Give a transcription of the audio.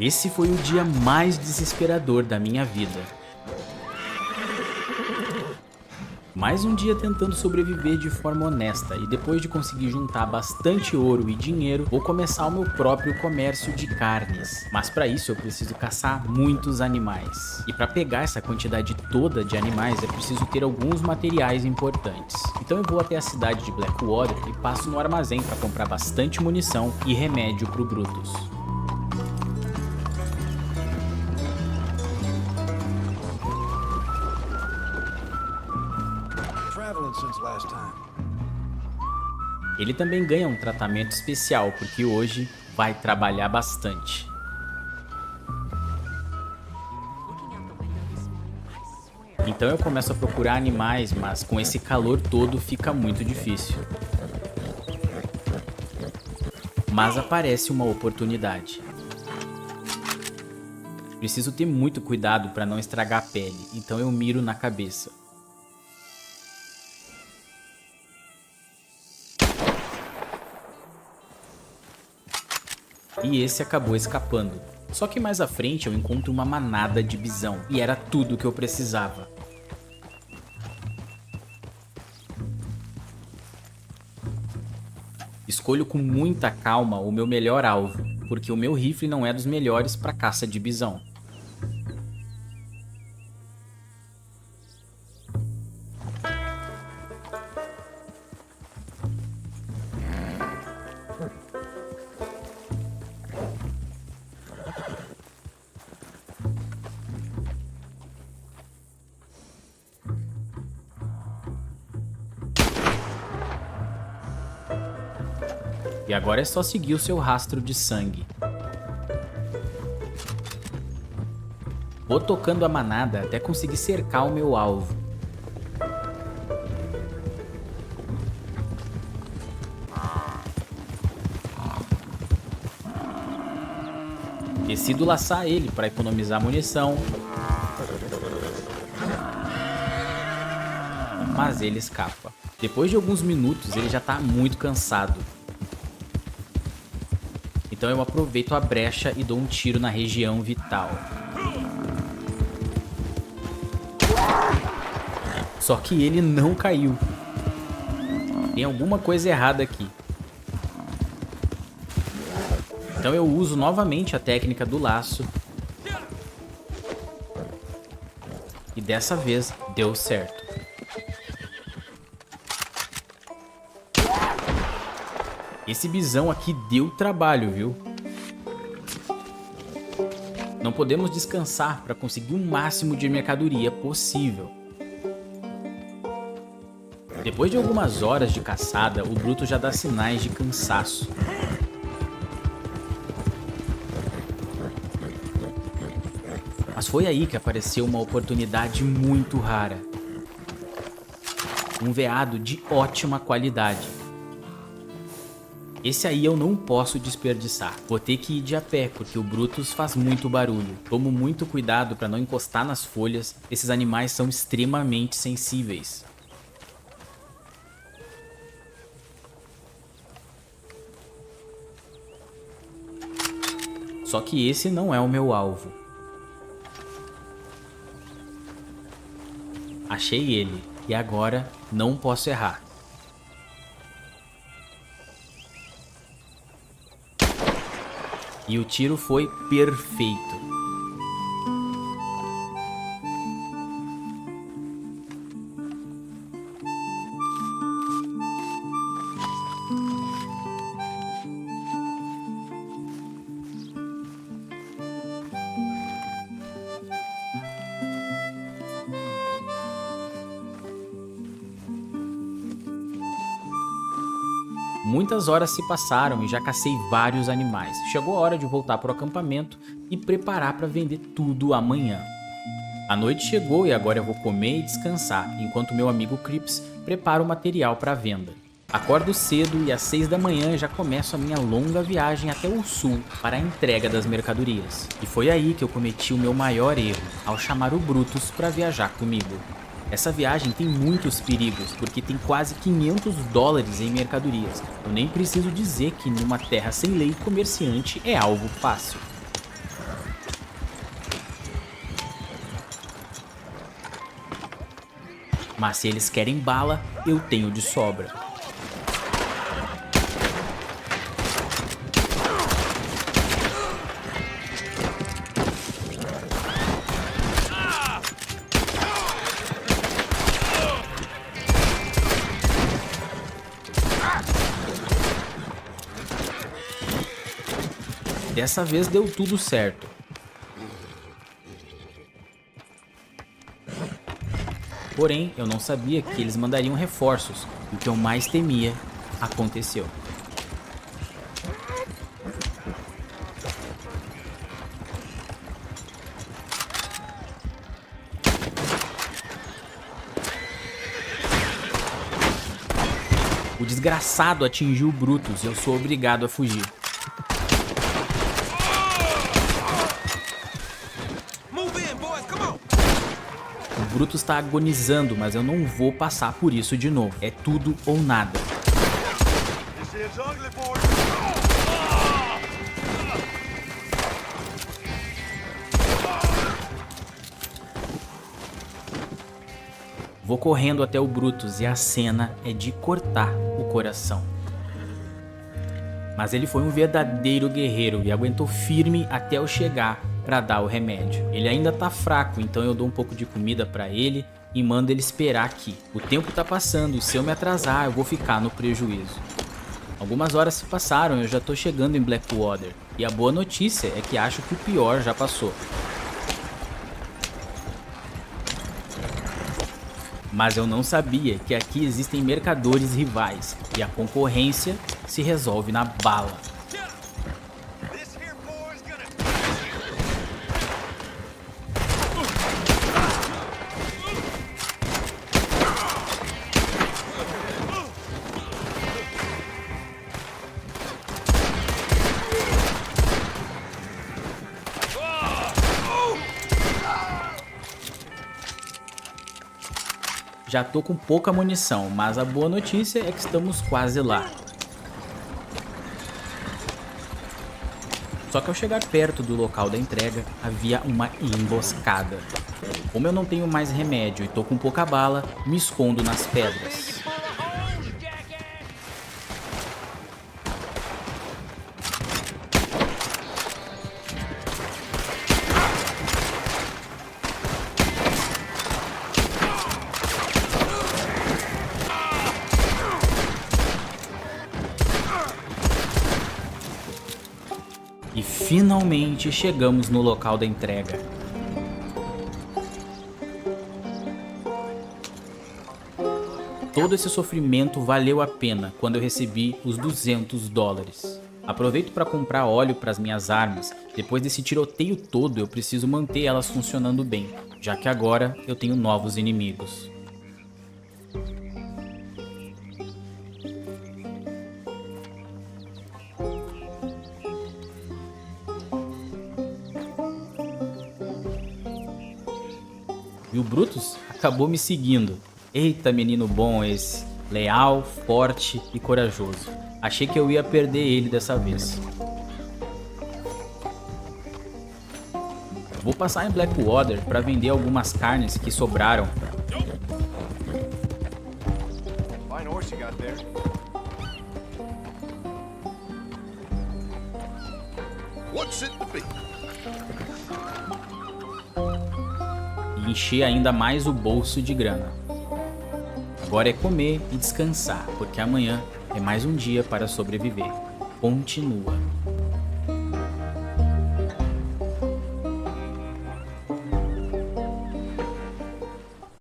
Esse foi o dia mais desesperador da minha vida. Mais um dia tentando sobreviver de forma honesta e depois de conseguir juntar bastante ouro e dinheiro, vou começar o meu próprio comércio de carnes. Mas para isso eu preciso caçar muitos animais. E para pegar essa quantidade toda de animais é preciso ter alguns materiais importantes. Então eu vou até a cidade de Blackwater e passo no armazém para comprar bastante munição e remédio pro Brutus. Ele também ganha um tratamento especial, porque hoje vai trabalhar bastante. Então eu começo a procurar animais, mas com esse calor todo fica muito difícil. Mas aparece uma oportunidade. Preciso ter muito cuidado para não estragar a pele, então eu miro na cabeça. E esse acabou escapando. Só que mais à frente eu encontro uma manada de bisão, e era tudo o que eu precisava. Escolho com muita calma o meu melhor alvo, porque o meu rifle não é dos melhores para caça de bisão. E agora é só seguir o seu rastro de sangue. Vou tocando a manada até conseguir cercar o meu alvo. Decido laçar ele para economizar munição. Mas ele escapa. Depois de alguns minutos ele já está muito cansado. Então eu aproveito a brecha e dou um tiro na região vital. Só que ele não caiu. Tem alguma coisa errada aqui. Então eu uso novamente a técnica do laço. E dessa vez deu certo. Esse bisão aqui deu trabalho, viu? Não podemos descansar para conseguir o máximo de mercadoria possível. Depois de algumas horas de caçada, o Brutus já dá sinais de cansaço. Mas foi aí que apareceu uma oportunidade muito rara. Um veado de ótima qualidade. Esse aí eu não posso desperdiçar. Vou ter que ir de a pé, porque o Brutus faz muito barulho. Tomo muito cuidado para não encostar nas folhas. Esses animais são extremamente sensíveis. Só que esse não é o meu alvo. Achei ele, e agora não posso errar. E o tiro foi perfeito. Muitas horas se passaram e já cacei vários animais. Chegou a hora de voltar para o acampamento e preparar para vender tudo amanhã. A noite chegou e agora eu vou comer e descansar, enquanto meu amigo Crips prepara o material para venda. Acordo cedo e às 6 da manhã já começo a minha longa viagem até o sul para a entrega das mercadorias. E foi aí que eu cometi o meu maior erro, ao chamar o Brutus para viajar comigo. Essa viagem tem muitos perigos, porque tem quase 500 dólares em mercadorias. Eu nem preciso dizer que numa terra sem lei, comerciante é alvo fácil. Mas se eles querem bala, eu tenho de sobra. Dessa vez deu tudo certo. Porém, eu não sabia que eles mandariam reforços, e o que eu mais temia aconteceu. O desgraçado atingiu o Brutus e eu sou obrigado a fugir. O Brutus está agonizando, mas eu não vou passar por isso de novo. É tudo ou nada. Vou correndo até o Brutus e a cena é de cortar o coração. Mas ele foi um verdadeiro guerreiro e aguentou firme até eu chegar para dar o remédio. Ele ainda tá fraco, então eu dou um pouco de comida para ele e mando ele esperar aqui. O tempo tá passando e se eu me atrasar eu vou ficar no prejuízo. Algumas horas se passaram e eu já tô chegando em Blackwater. E a boa notícia é que acho que o pior já passou. Mas eu não sabia que aqui existem mercadores rivais e a concorrência se resolve na bala. Já tô com pouca munição, mas a boa notícia é que estamos quase lá. Só que ao chegar perto do local da entrega, havia uma emboscada. Como eu não tenho mais remédio e tô com pouca bala, me escondo nas pedras. E finalmente chegamos no local da entrega. Todo esse sofrimento valeu a pena quando eu recebi os $200. Aproveito para comprar óleo para as minhas armas. Depois desse tiroteio todo eu preciso manter elas funcionando bem, já que agora eu tenho novos inimigos. E o Brutus acabou me seguindo. Eita, menino bom esse. Leal, forte e corajoso. Achei que eu ia perder ele dessa vez. Vou passar em Blackwater para vender algumas carnes que sobraram. E encher ainda mais o bolso de grana. Agora é comer e descansar, porque amanhã é mais um dia para sobreviver. Continua.